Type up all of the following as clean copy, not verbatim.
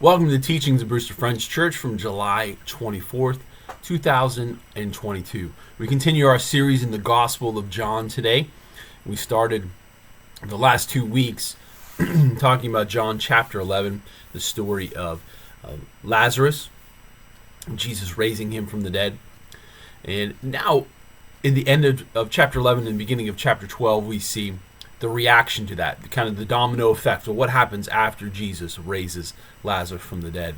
Welcome to the teachings of Brewster Friends Church from July 24th, 2022. We continue our series in the Gospel of John today. We started the last 2 weeks talking about John chapter 11, the story of Lazarus, Jesus raising him from the dead. And now, in the end of chapter 11 and the beginning of chapter 12, we see the reaction to that, kind of the domino effect of what happens after Jesus raises Lazarus from the dead.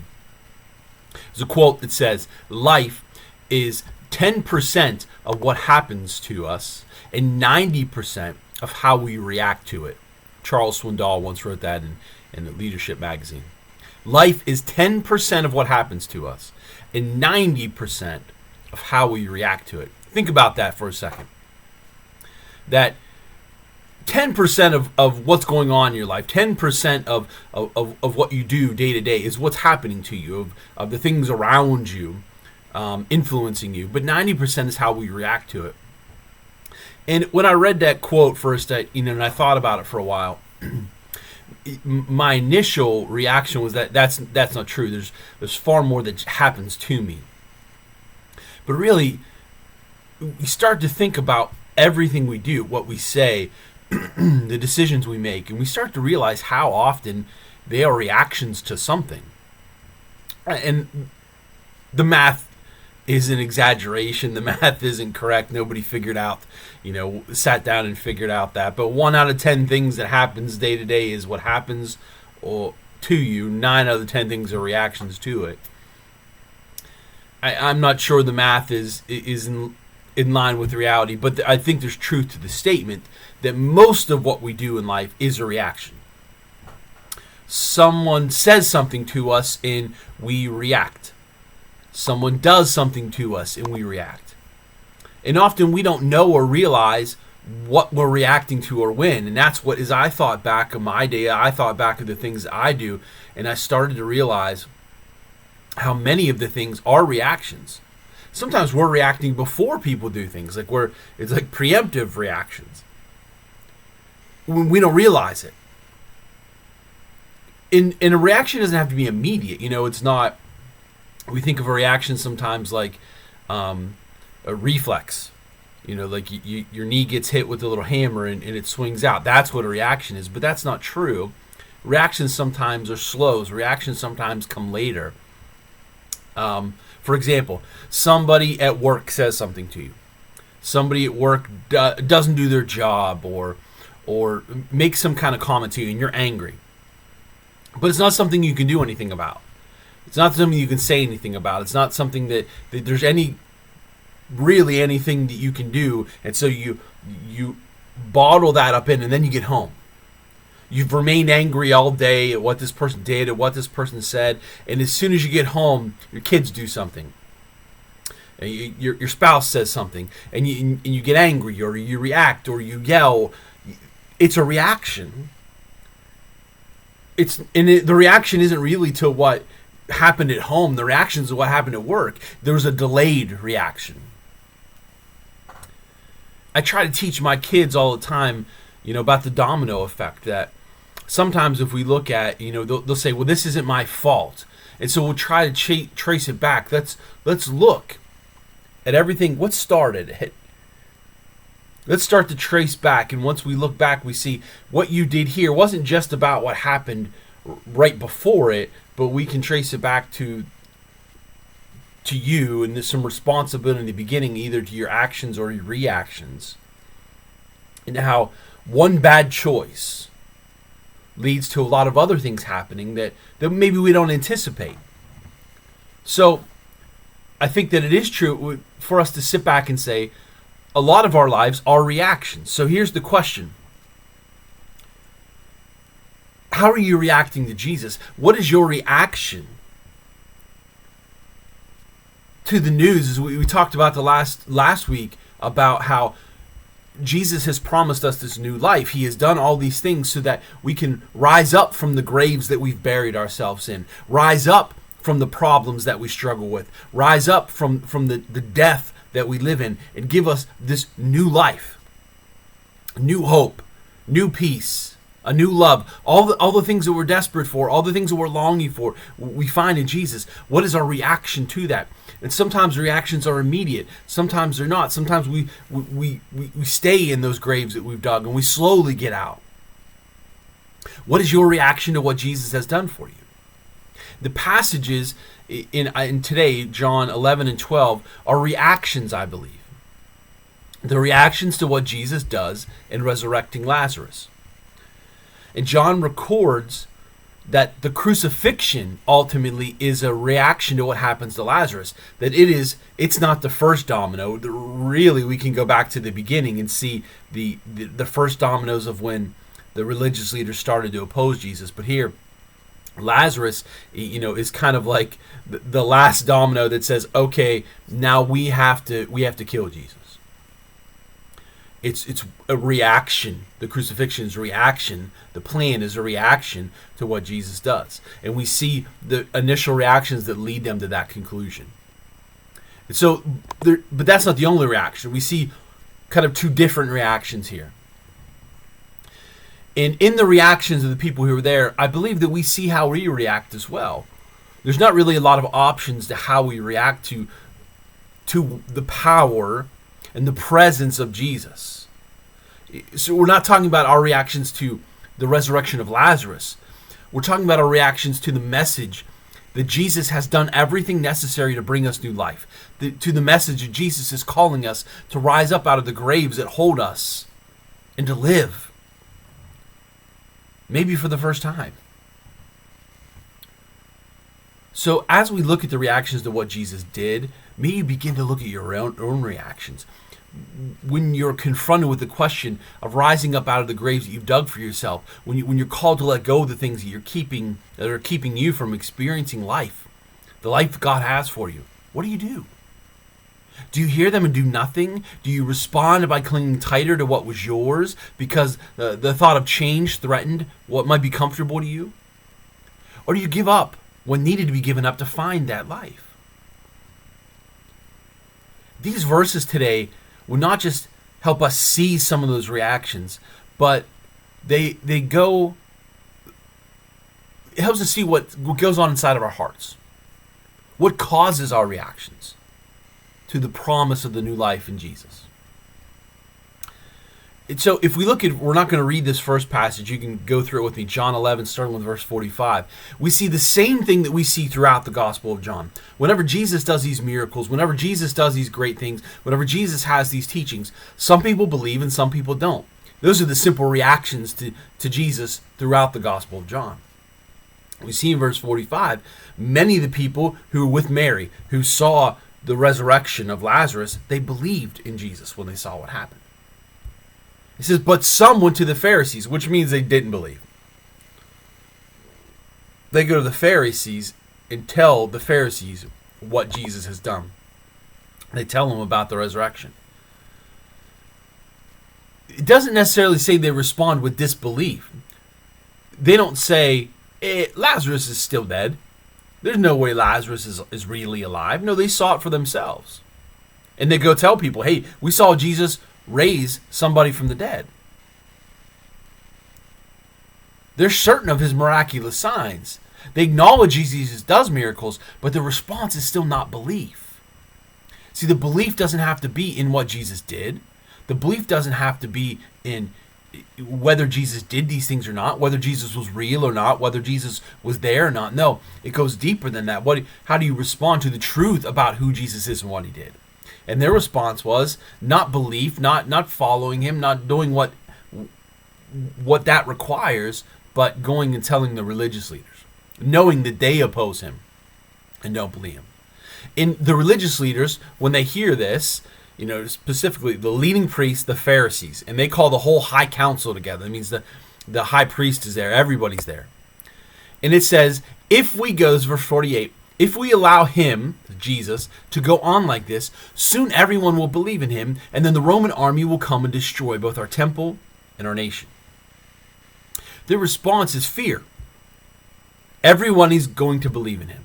There's a quote that says, "Life is 10% of what happens to us and 90% of how we react to it." Charles Swindoll once wrote that in the Leadership magazine. Life is 10% of what happens to us and 90% of how we react to it. Think about that for a second. That 10% of what's going on in your life, 10% of what you do day to day is what's happening to you, of the things around you influencing you. But 90% is how we react to it. And when I read that quote first, and I thought about it for a while, my initial reaction was that's not true. There's far more that happens to me. But really, we start to think about everything we do, what we say, the decisions we make, and we start to realize how often they are reactions to something. And the math is an exaggeration. The math isn't correct. Nobody sat down and figured out that. But 1 out of 10 things that happens day to day is what happens to you. 9 out of 10 things are reactions to it. I'm not sure the math is in line with reality, but I think there's truth to the statement that most of what we do in life is a reaction. Someone says something to us and we react. Someone does something to us and we react. And often we don't know or realize what we're reacting to or when. And that's what, as I thought back of my day, I thought back of the things that I do, and I started to realize how many of the things are reactions. Sometimes we're reacting before people do things, it's like preemptive reactions. When we don't realize it. And a reaction doesn't have to be immediate. It's not, we think of a reaction sometimes like a reflex. Your knee gets hit with a little hammer and it swings out. That's what a reaction is, but that's not true. Reactions sometimes are slow. Reactions sometimes come later. For example, somebody at work says something to you. Somebody at work doesn't do their job or makes some kind of comment to you, and you're angry. But it's not something you can do anything about. It's not something you can say anything about. It's not something that there's anything that you can do. And so you bottle that up and then you get home. You've remained angry all day at what this person did, at what this person said, and as soon as you get home, your kids do something. And your spouse says something, and you get angry, or you react, or you yell. It's a reaction. The reaction isn't really to what happened at home. The reaction is to what happened at work. There was a delayed reaction. I try to teach my kids all the time, about the domino effect, that sometimes if we look at, they'll say, well, this isn't my fault. And so we'll try to trace it back. Let's look at everything. What started it? Let's start to trace back. And once we look back, we see what you did here wasn't just about what happened right before it, but we can trace it back to you, and there's some responsibility in the beginning, either to your actions or your reactions, and how one bad choice leads to a lot of other things happening that maybe we don't anticipate. So I think that it is true for us to sit back and say a lot of our lives are reactions. So here's the question. How are you reacting to Jesus? What is your reaction to the news? As we talked about the last week about how Jesus has promised us this new life. He has done all these things so that we can rise up from the graves that we've buried ourselves in. Rise up from the problems that we struggle with. Rise up from the death that we live in, and give us this new life, new hope, new peace, a new love, all the things that we're desperate for, all the things that we're longing for, we find in Jesus. What is our reaction to that? And sometimes reactions are immediate. Sometimes they're not. Sometimes we stay in those graves that we've dug and we slowly get out. What is your reaction to what Jesus has done for you? The passages in today, John 11 and 12, are reactions, I believe. The reactions to what Jesus does in resurrecting Lazarus. And John records that the crucifixion ultimately is a reaction to what happens to Lazarus. That it's not the first domino. Really, we can go back to the beginning and see the first dominoes of when the religious leaders started to oppose Jesus. But here, Lazarus, is kind of like the last domino that says, okay, now we have to kill Jesus. It's a reaction. The crucifixion is a reaction. The plan is a reaction to what Jesus does. And we see the initial reactions that lead them to that conclusion. So, but that's not the only reaction. We see kind of two different reactions here. And in the reactions of the people who were there, I believe that we see how we react as well. There's not really a lot of options to how we react to the power and the presence of Jesus. So we're not talking about our reactions to the resurrection of Lazarus. We're talking about our reactions to the message that Jesus has done everything necessary to bring us new life. To the message that Jesus is calling us to rise up out of the graves that hold us and to live. Maybe for the first time. So as we look at the reactions to what Jesus did, maybe begin to look at your own reactions. When you're confronted with the question of rising up out of the graves that you've dug for yourself, when you're called to let go of the things that are keeping you from experiencing life, the life that God has for you, what do you do? Do you hear them and do nothing? Do you respond by clinging tighter to what was yours because the thought of change threatened what might be comfortable to you? Or do you give up what needed to be given up to find that life? These verses today will not just help us see some of those reactions, but it helps us see what goes on inside of our hearts. What causes our reactions to the promise of the new life in Jesus. And so if we we're not going to read this first passage, you can go through it with me, John 11, starting with verse 45. We see the same thing that we see throughout the Gospel of John. Whenever Jesus does these miracles, whenever Jesus does these great things, whenever Jesus has these teachings, some people believe and some people don't. Those are the simple reactions to Jesus throughout the Gospel of John. We see in verse 45, many of the people who were with Mary, who saw the resurrection of Lazarus, they believed in Jesus when they saw what happened. It says, but some went to the Pharisees, which means they didn't believe. They go to the Pharisees and tell the Pharisees what Jesus has done. They tell them about the resurrection. It doesn't necessarily say they respond with disbelief. They don't say, Lazarus is still dead. There's no way Lazarus is really alive. No, they saw it for themselves. And they go tell people, hey, we saw Jesus raise somebody from the dead. They're certain of his miraculous signs. They acknowledge Jesus does miracles, but the response is still not belief. See, the belief doesn't have to be in what Jesus did. The belief doesn't have to be in whether Jesus did these things or not, whether Jesus was real or not, whether Jesus was there or not. No, it goes deeper than that. How do you respond to the truth about who Jesus is and what he did? And their response was not belief, not following him, not doing what that requires, but going and telling the religious leaders, knowing that they oppose him and don't believe him. In the religious leaders, when they hear this, specifically the leading priests, the Pharisees, and they call the whole high council together. That means the high priest is there, everybody's there. And it says, if we go, this is verse 48, if we allow him, Jesus, to go on like this, soon everyone will believe in him, and then the Roman army will come and destroy both our temple and our nation. Their response is fear. Everyone is going to believe in him.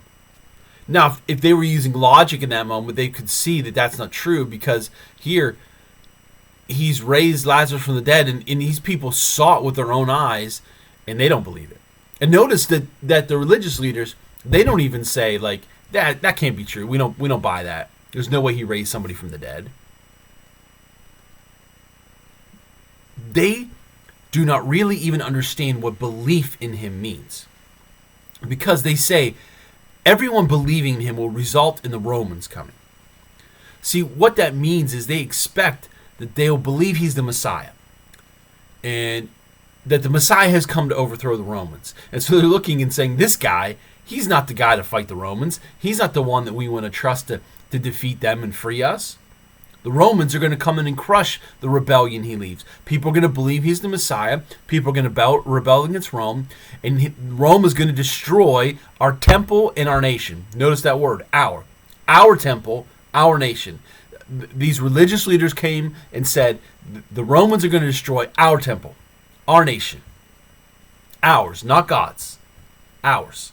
Now, if they were using logic in that moment, they could see that that's not true, because here he's raised Lazarus from the dead, and these people saw it with their own eyes, and they don't believe it. And notice that the religious leaders, they don't even say like that can't be true. We don't buy that. There's no way he raised somebody from the dead. They do not really even understand what belief in him means. Because they say everyone believing in him will result in the Romans coming. See, what that means is they expect that they'll believe he's the Messiah. And that the Messiah has come to overthrow the Romans. And so they're looking and saying, this guy, he's not the guy to fight the Romans. He's not the one that we want to trust to defeat them and free us. The Romans are going to come in and crush the rebellion he leads. People are going to believe he's the Messiah. People are going to rebel against Rome. And Rome is going to destroy our temple and our nation. Notice that word, our. Our temple, our nation. These religious leaders came and said, the Romans are going to destroy our temple, our nation. Ours, not God's. Ours.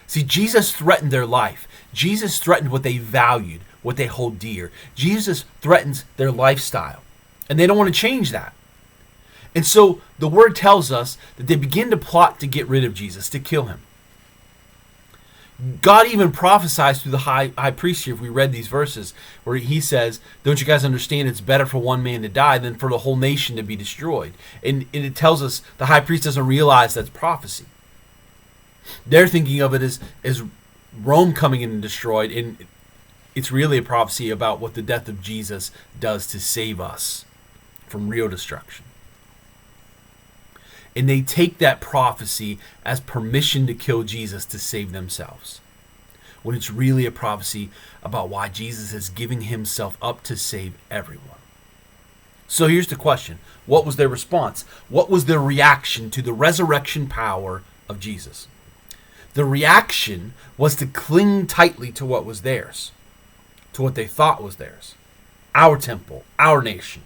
See, Jesus threatened their life. Jesus threatened what they valued, what they hold dear. Jesus threatens their lifestyle. And they don't want to change that. And so the word tells us that they begin to plot to get rid of Jesus, to kill him. God even prophesies through the high priest here, if we read these verses, where he says, don't you guys understand it's better for one man to die than for the whole nation to be destroyed? And it tells us the high priest doesn't realize that's prophecy. They're thinking of it as Rome coming in and destroyed, and it's really a prophecy about what the death of Jesus does to save us from real destruction. And they take that prophecy as permission to kill Jesus to save themselves, when it's really a prophecy about why Jesus is giving himself up to save everyone. So here's the question. What was their response? What was their reaction to the resurrection power of Jesus? The reaction was to cling tightly to what was theirs, to what they thought was theirs. Our temple, our nation.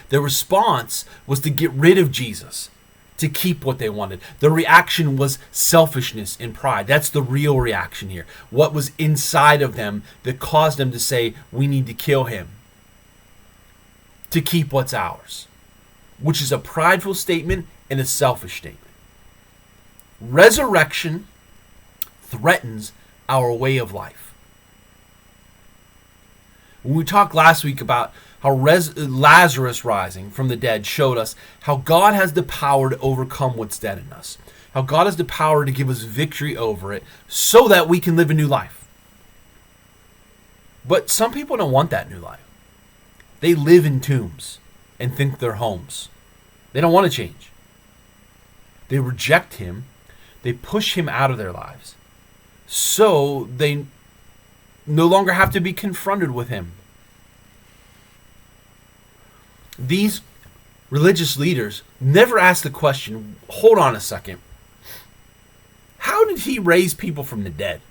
Their response was to get rid of Jesus, to keep what they wanted. The reaction was selfishness and pride. That's the real reaction here. What was inside of them that caused them to say, we need to kill him, to keep what's ours, which is a prideful statement and a selfish statement. Resurrection threatens our way of life. When we talked last week about how Lazarus rising from the dead showed us how God has the power to overcome what's dead in us. How God has the power to give us victory over it so that we can live a new life. But some people don't want that new life. They live in tombs and think they're homes. They don't want to change. They reject him. They push him out of their lives. So they no longer have to be confronted with him. These religious leaders never ask the question, hold on a second, how did he raise people from the dead?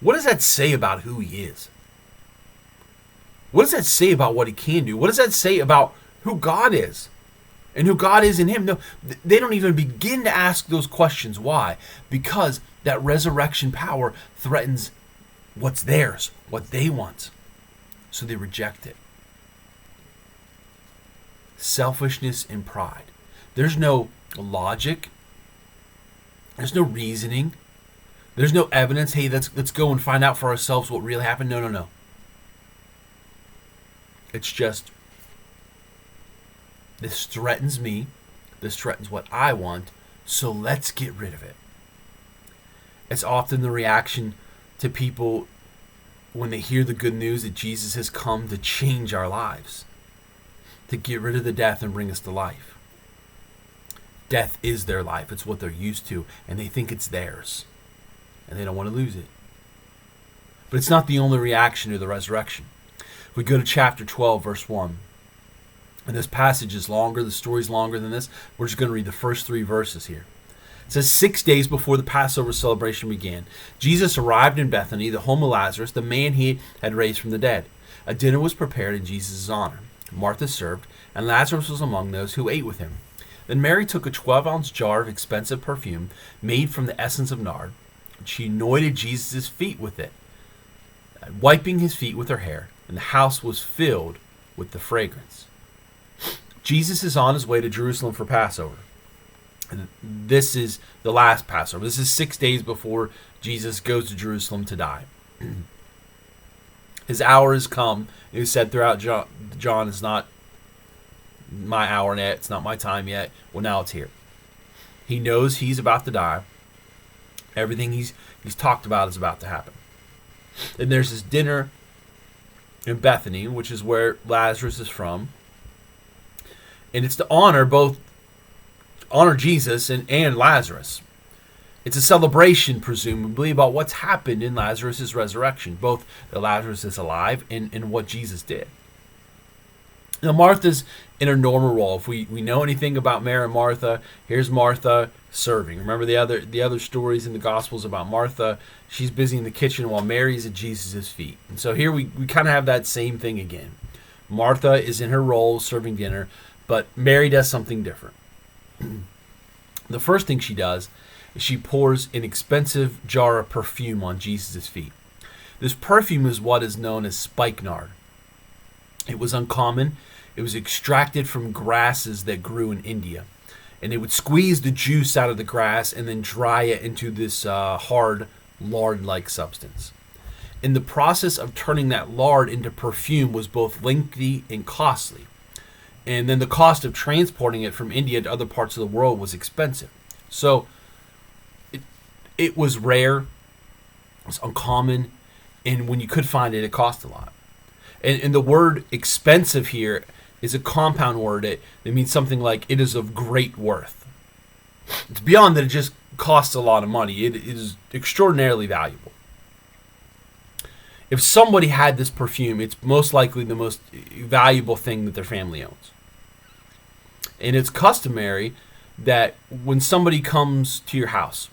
What does that say about who he is? What does that say about what he can do? What does that say about who God is and who God is in him? No, they don't even begin to ask those questions. Why? Because that resurrection power threatens what's theirs, what they want. So they reject it. Selfishness and pride. There's no logic. There's no reasoning. There's no evidence. Hey, let's go and find out for ourselves what really happened. No. It's just, this threatens me. This threatens what I want. So let's get rid of it. It's often the reaction to people when they hear the good news that Jesus has come to change our lives, to get rid of the death and bring us to life. Death is their life. It's what they're used to, and they think it's theirs, and they don't want to lose it. But it's not the only reaction to the resurrection. If we go to chapter 12, verse 1, and this passage is longer, the story's longer than this, we're just going to read the first 3 verses here. It says, 6 days before the Passover celebration began, Jesus arrived in Bethany, the home of Lazarus, the man he had raised from the dead. A dinner was prepared in Jesus' honor. Martha served, and Lazarus was among those who ate with him. Then Mary took a 12-ounce jar of expensive perfume made from the essence of nard, and she anointed Jesus' feet with it, wiping his feet with her hair, and the house was filled with the fragrance. Jesus is on his way to Jerusalem for Passover. And this is the last Passover. This is 6 days before Jesus goes to Jerusalem to die. His hour has come. It was said throughout John, it's not my hour yet. It's not my time yet. Well, now it's here. He knows he's about to die. Everything he's talked about is about to happen. And there's this dinner in Bethany, which is where Lazarus is from. And it's to honor Jesus and Lazarus. It's a celebration, presumably, about what's happened in Lazarus' resurrection, both that Lazarus is alive and what Jesus did. Now, Martha's in her normal role. If we know anything about Mary and Martha, here's Martha serving. Remember the other stories in the Gospels about Martha? She's busy in the kitchen while Mary's at Jesus' feet. And so here we kind of have that same thing again. Martha is in her role serving dinner, but Mary does something different. The first thing she does is she pours an expensive jar of perfume on Jesus' feet. This perfume is what is known as spikenard. It was uncommon. It was extracted from grasses that grew in India. And they would squeeze the juice out of the grass and then dry it into this hard lard-like substance. And the process of turning that lard into perfume was both lengthy and costly. And then the cost of transporting it from India to other parts of the world was expensive. So it was rare, it was uncommon, and when you could find it, it cost a lot. And the word expensive here is a compound word. It means something like it is of great worth. It's beyond that it just costs a lot of money. It is extraordinarily valuable. If somebody had this perfume, it's most likely the most valuable thing that their family owns. And it's customary that when somebody comes to your house,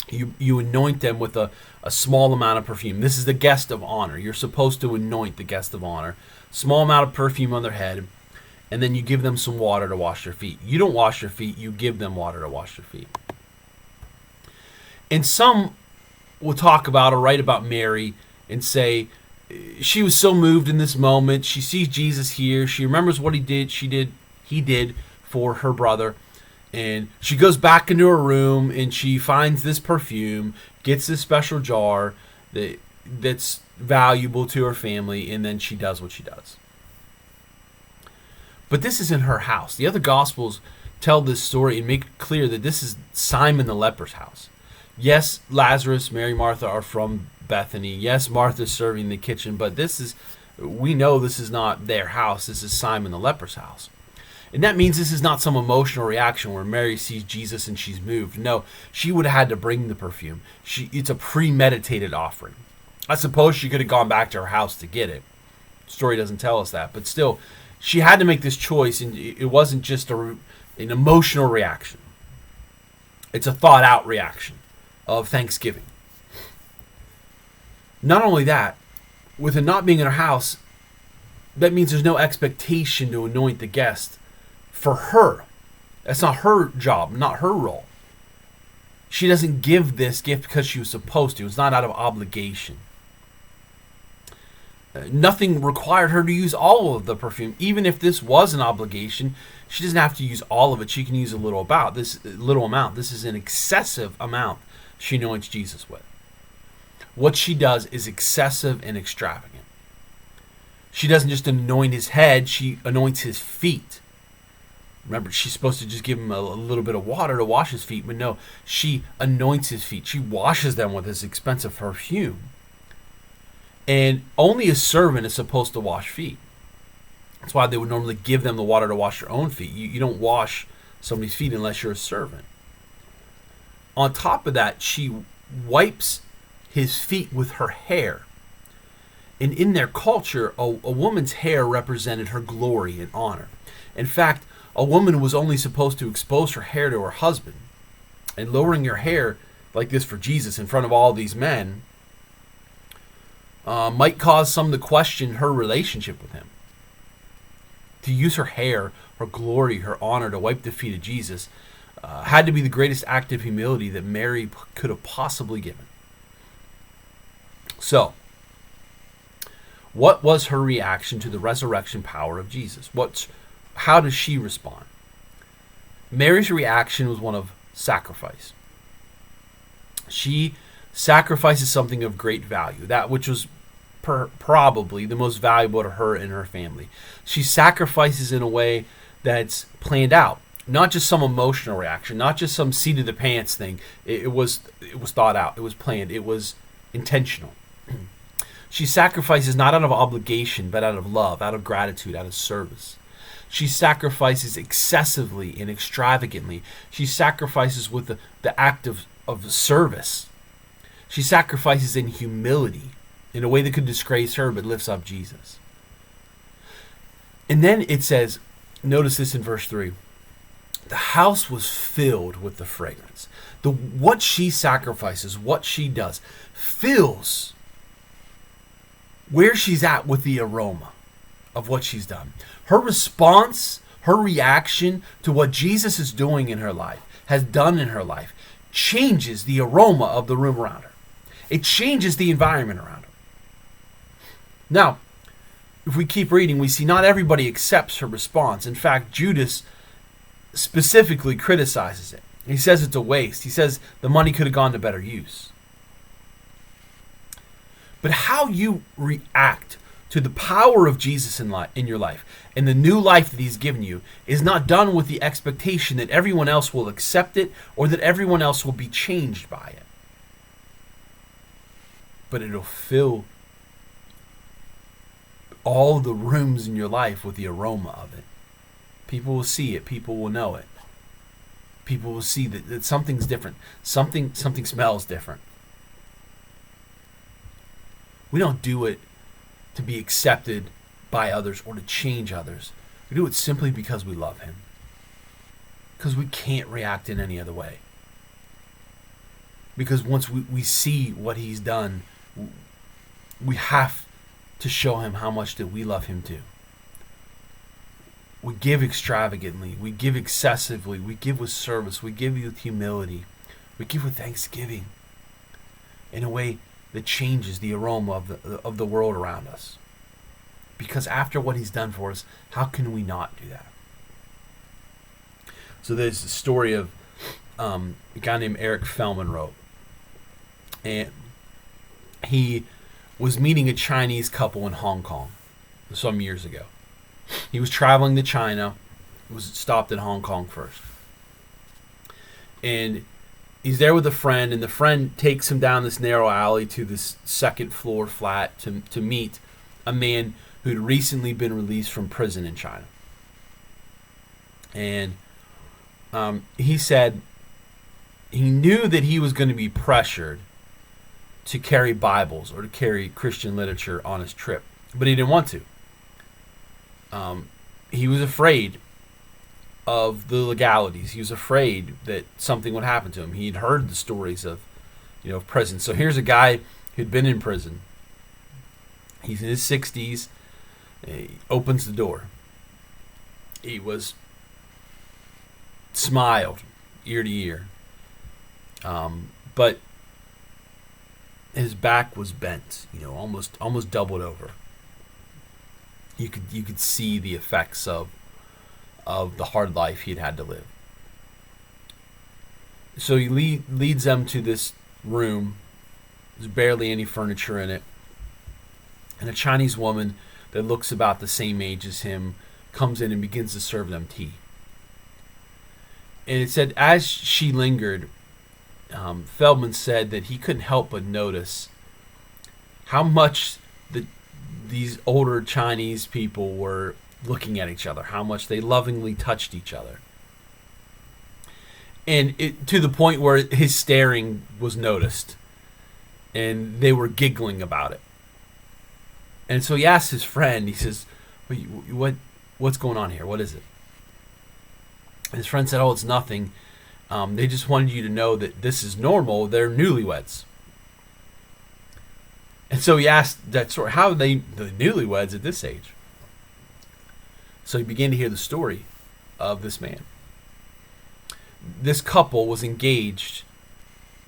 you anoint them with a small amount of perfume. This is the guest of honor. You're supposed to anoint the guest of honor. Small amount of perfume on their head, and then you give them some water to wash their feet. You don't wash their feet, you give them water to wash their feet. And some will talk about or write about Mary and say she was so moved in this moment. She sees Jesus here. She remembers what he did for her brother. And she goes back into her room and she finds this perfume, gets this special jar that's valuable to her family, and then she does what she does. But this is in her house. The other Gospels tell this story and make it clear that this is Simon the leper's house. Yes, Lazarus, Mary, Martha are from Bethany. Yes, Martha's serving in the kitchen, but we know this is not their house. This is Simon the leper's house. And that means this is not some emotional reaction where Mary sees Jesus and she's moved. No, she would have had to bring the perfume. It's a premeditated offering. I suppose she could have gone back to her house to get it. The story doesn't tell us that. But still, she had to make this choice, and it wasn't just an emotional reaction. It's a thought-out reaction of thanksgiving. Not only that, with it not being in her house, that means there's no expectation to anoint the guest for her. That's not her job, not her role. She doesn't give this gift because she was supposed to. It's not out of obligation. Nothing required her to use all of the perfume. Even if this was an obligation, she doesn't have to use all of it. She can use a little amount. This is an excessive amount she anoints Jesus with. What she does is excessive and extravagant. She doesn't just anoint his head, she anoints his feet. Remember, she's supposed to just give him a little bit of water to wash his feet, but no, she anoints his feet. She washes them with this expensive perfume. And only a servant is supposed to wash feet. That's why they would normally give them the water to wash their own feet. You don't wash somebody's feet unless you're a servant. On top of that, she wipes his feet with her hair. And in their culture, a woman's hair represented her glory and honor. In fact, a woman was only supposed to expose her hair to her husband. And lowering your hair like this for Jesus in front of all these men might cause some to question her relationship with him. To use her hair, her glory, her honor to wipe the feet of Jesus had to be the greatest act of humility that Mary could have possibly given. So, what was her reaction to the resurrection power of Jesus? What's how does she respond? Mary's reaction was one of sacrifice. She sacrifices something of great value, that which was probably the most valuable to her and her family. She sacrifices in a way that's planned out, not just some emotional reaction, not just some seat of the pants thing. It was thought out. It was planned. It was intentional. She sacrifices not out of obligation, but out of love, out of gratitude, out of service. She sacrifices excessively and extravagantly. She sacrifices with the act of service. She sacrifices in humility, in a way that could disgrace her, but lifts up Jesus. And then it says, notice this in verse 3, the house was filled with the fragrance. What she sacrifices, what she does, fills where she's at with the aroma of what she's done. Her response, her reaction to what Jesus is doing in her life, has done in her life, changes the aroma of the room around her. It changes the environment around her. Now, if we keep reading, we see not everybody accepts her response. In fact, Judas specifically criticizes it. He says it's a waste. He says the money could have gone to better use. But how you react to the power of Jesus in your life and the new life that he's given you is not done with the expectation that everyone else will accept it or that everyone else will be changed by it. But it'll fill all the rooms in your life with the aroma of it. People will see it. People will know it. People will see that something's different. Something smells different. We don't do it to be accepted by others or to change others. We do it simply because we love him. Because we can't react in any other way. Because once we see what he's done, we have to show him how much that we love him too. We give extravagantly. We give excessively. We give with service. We give with humility. We give with thanksgiving in a way that changes the aroma of the world around us. Because after what he's done for us, how can we not do that? So there's a story of a guy named Eric Feldman wrote. And he was meeting a Chinese couple in Hong Kong some years ago. He was traveling to China, was stopped in Hong Kong first. And he's there with a friend, and the friend takes him down this narrow alley to this second floor flat to meet a man who'd recently been released from prison in China. And he said he knew that he was going to be pressured to carry Bibles or to carry Christian literature on his trip, but he didn't want to. He was afraid of the legalities. He was afraid that something would happen to him. He'd heard the stories of, prison. So here's a guy who'd been in prison. He's in his 60s. He opens the door. He was smiled ear to ear, but his back was bent. Almost doubled over. You could see the effects of the hard life he'd had to live. So he leads them to this room. There's barely any furniture in it. And a Chinese woman that looks about the same age as him comes in and begins to serve them tea. And it said, as she lingered, Feldman said that he couldn't help but notice how much these older Chinese people were looking at each other, how much they lovingly touched each other. And to the point where his staring was noticed. And they were giggling about it. And so he asked his friend, he says, what's going on here? What is it? And his friend said, it's nothing. They just wanted you to know that this is normal. They're newlyweds. And so he asked that story, how are they the newlyweds at this age? So he began to hear the story of this man. This couple was engaged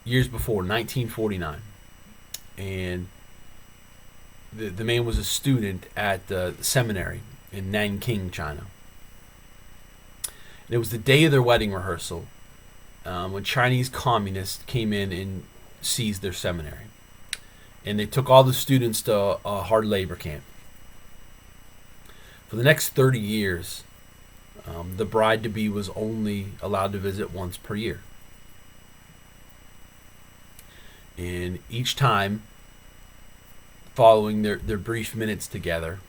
years before, 1949. And the man was a student at the seminary in Nanking, China. And it was the day of their wedding rehearsal when Chinese communists came in and seized their seminary. And they took all the students to a hard labor camp. For the next 30 years, the bride-to-be was only allowed to visit once per year. And each time, following their brief minutes together,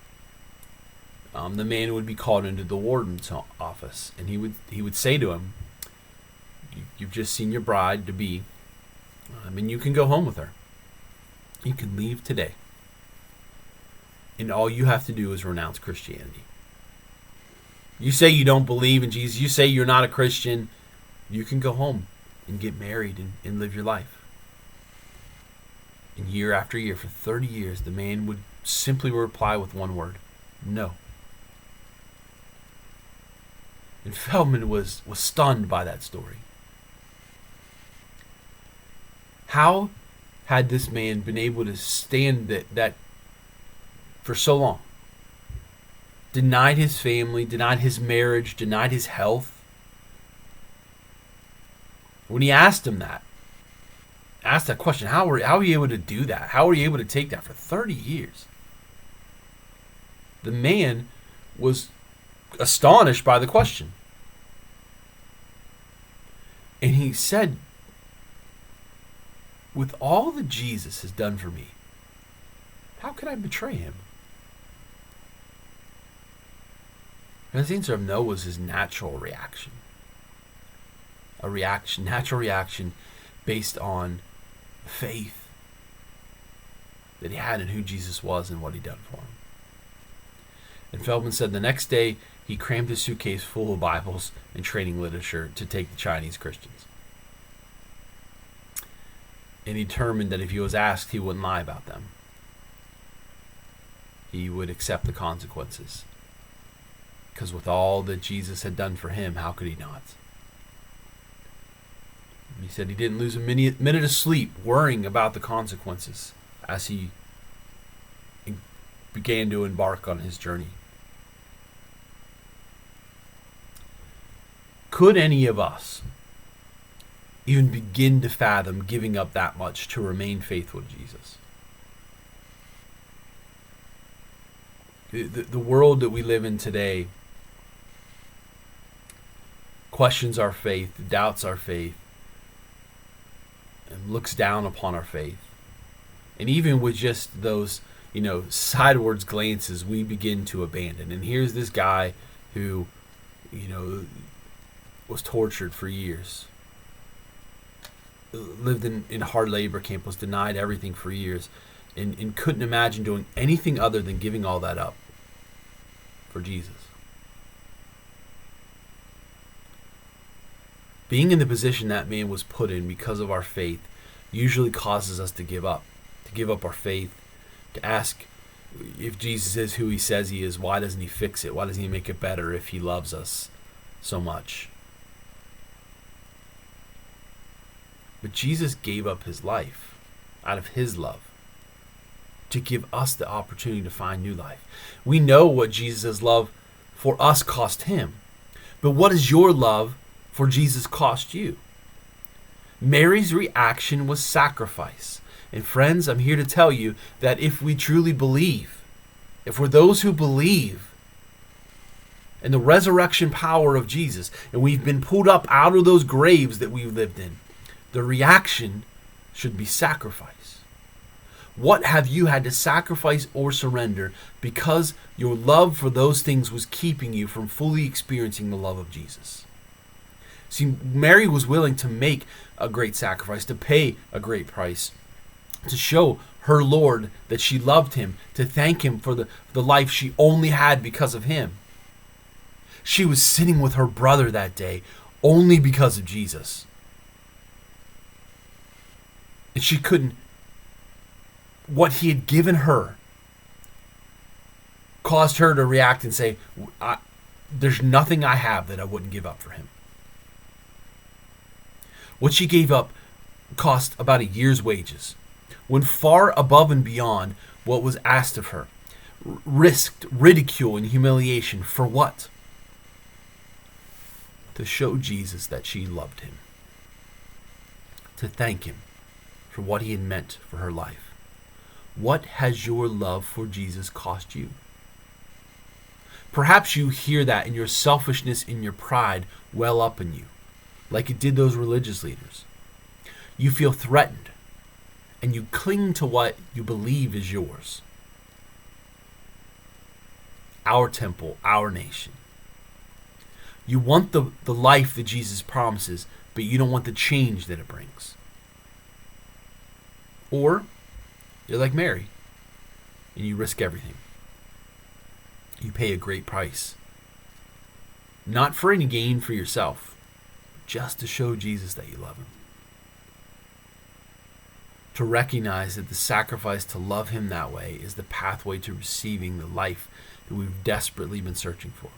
the man would be called into the warden's office, and he would say to him, "You've just seen your bride-to-be, and you can go home with her. You can leave today. And all you have to do is renounce Christianity. You say you don't believe in Jesus. You say you're not a Christian. You can go home and get married and live your life." And year after year, for 30 years, the man would simply reply with one word: no. And Feldman was stunned by that story. How had this man been able to stand that for so long? Denied his family, denied his marriage, denied his health. When he asked that question, how are you able to do that? How are you able to take that for 30 years? The man was astonished by the question. And he said, with all that Jesus has done for me, how could I betray him? And the answer of no was his natural reaction. Natural reaction based on faith that he had in who Jesus was and what he'd done for him. And Feldman said the next day he crammed his suitcase full of Bibles and training literature to take the Chinese Christians. And he determined that if he was asked, he wouldn't lie about them. He would accept the consequences. Because with all that Jesus had done for him, how could he not? And he said he didn't lose a minute of sleep worrying about the consequences as he began to embark on his journey. Could any of us even begin to fathom giving up that much to remain faithful to Jesus? The world that we live in today questions our faith, doubts our faith, and looks down upon our faith. And even with just those, sidewards glances, we begin to abandon. And here's this guy who, was tortured for years, lived in hard labor camp, was denied everything for years, and couldn't imagine doing anything other than giving all that up for Jesus. Being in the position that man was put in because of our faith usually causes us to give up our faith, to ask, if Jesus is who he says he is, why doesn't he fix it? Why doesn't he make it better if he loves us so much? But Jesus gave up his life out of his love to give us the opportunity to find new life. We know what Jesus' love for us cost him. But what does your love for Jesus cost you? Mary's reaction was sacrifice. And friends, I'm here to tell you that if we truly believe, if we're those who believe in the resurrection power of Jesus, and we've been pulled up out of those graves that we've lived in, the reaction should be sacrifice. What have you had to sacrifice or surrender because your love for those things was keeping you from fully experiencing the love of Jesus? See, Mary was willing to make a great sacrifice, to pay a great price, to show her Lord that she loved him, to thank him for the life she only had because of him. She was sitting with her brother that day only because of Jesus. And she couldn't, what he had given her caused her to react and say, there's nothing I have that I wouldn't give up for him. What she gave up cost about a year's wages, went far above and beyond what was asked of her, risked ridicule and humiliation for what? to show Jesus that she loved him, to thank him for what he had meant for her life. What has your love for Jesus cost you? Perhaps you hear that and your selfishness and your pride well up in you, like it did those religious leaders. You feel threatened, and you cling to what you believe is yours. Our temple, our nation. You want the life that Jesus promises, but you don't want the change that it brings. Or you're like Mary, and you risk everything. You pay a great price. Not for any gain for yourself, just to show Jesus that you love him. To recognize that the sacrifice to love him that way is the pathway to receiving the life that we've desperately been searching for.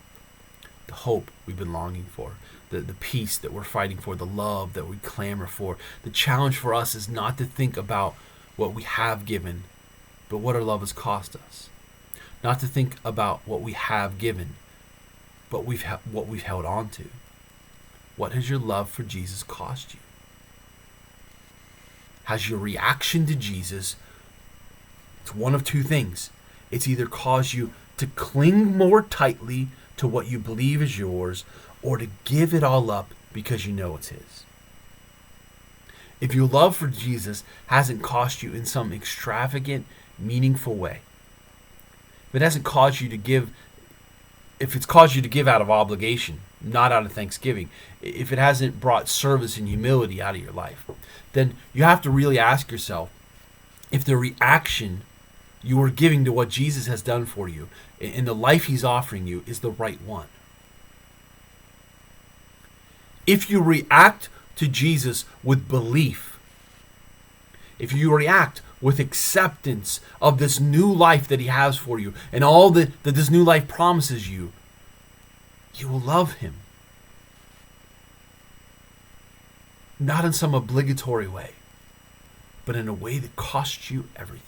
The hope we've been longing for. The peace that we're fighting for. The love that we clamor for. The challenge for us is not to think about what we have given, but what our love has cost us. Not to think about what we have given, but what we've held on to. What has your love for Jesus cost you? Has your reaction to Jesus, it's one of two things. It's either caused you to cling more tightly to what you believe is yours, or to give it all up because you know it's his. If your love for Jesus hasn't cost you in some extravagant, meaningful way, if it hasn't caused you to give, if it's caused you to give out of obligation, not out of thanksgiving, if it hasn't brought service and humility out of your life, then you have to really ask yourself if the reaction you are giving to what Jesus has done for you and the life he's offering you is the right one. If you react to Jesus with belief, if you react with acceptance of this new life that he has for you and all that this new life promises you, you will love him. Not in some obligatory way, but in a way that costs you everything.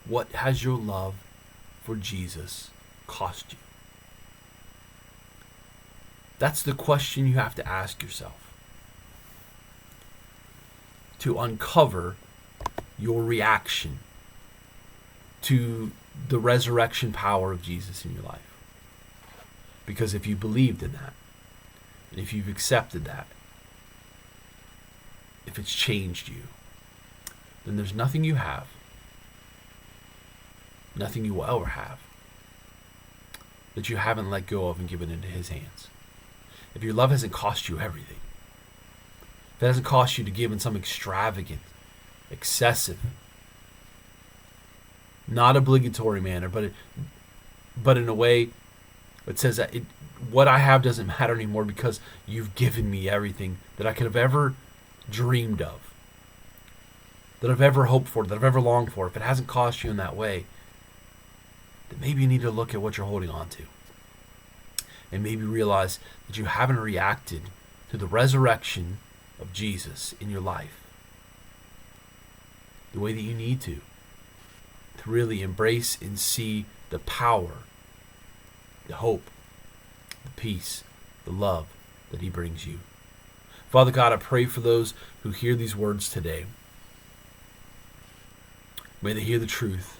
What has your love for Jesus cost you? That's the question you have to ask yourself to uncover your reaction to the resurrection power of Jesus in your life. Because if you believed in that, and if you've accepted that, if it's changed you, then there's nothing you have, nothing you will ever have, that you haven't let go of and given into his hands. If your love hasn't cost you everything, if it hasn't cost you to give in some extravagant, excessive, not obligatory manner, but in a way that says that what I have doesn't matter anymore because you've given me everything that I could have ever dreamed of, that I've ever hoped for, that I've ever longed for. If it hasn't cost you in that way, then maybe you need to look at what you're holding on to. And maybe realize that you haven't reacted to the resurrection of Jesus in your life the way that you need to really embrace and see the power, the hope, the peace, the love that he brings you. Father God, I pray for those who hear these words today. May they hear the truth.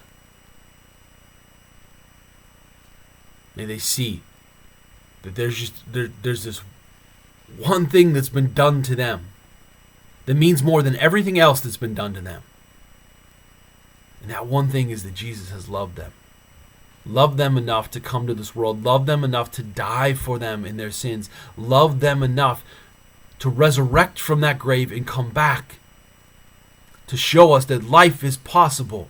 May they see that there's this one thing that's been done to them that means more than everything else that's been done to them. And that one thing is that Jesus has loved them. Loved them enough to come to this world. Loved them enough to die for them in their sins. Loved them enough to resurrect from that grave and come back to show us that life is possible.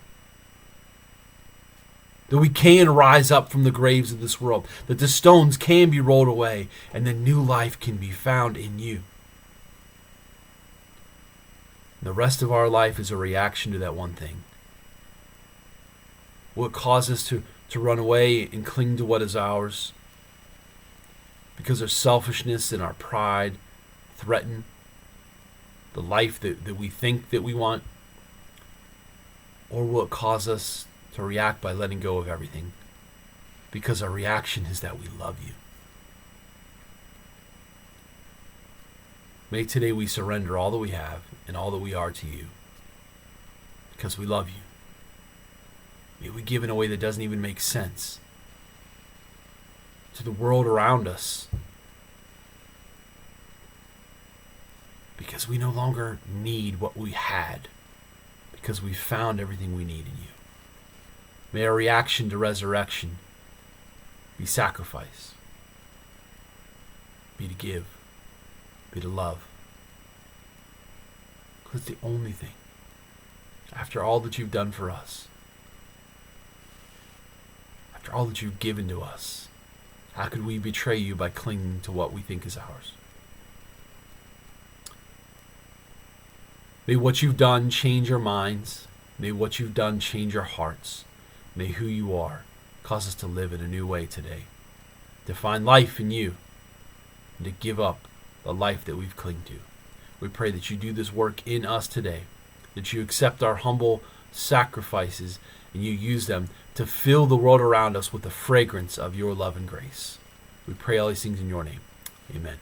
That we can rise up from the graves of this world. That the stones can be rolled away and that new life can be found in you. The rest of our life is a reaction to that one thing. What causes us to run away and cling to what is ours? Because our selfishness and our pride threaten the life that we think that we want? Or will it cause us to react by letting go of everything? Because our reaction is that we love you. May today we surrender all that we have and all that we are to you, because we love you. May we give in a way that doesn't even make sense to the world around us, because we no longer need what we had, because we found everything we need in you. May our reaction to resurrection be sacrifice, be to give, be to love. Because it's the only thing, after all that you've done for us, after all that you've given to us, how could we betray you by clinging to what we think is ours? May what you've done change our minds. May what you've done change our hearts. May who you are cause us to live in a new way today, to find life in you, and to give up the life that we've clung to. We pray that you do this work in us today, that you accept our humble sacrifices and you use them to fill the world around us with the fragrance of your love and grace. We pray all these things in your name. Amen.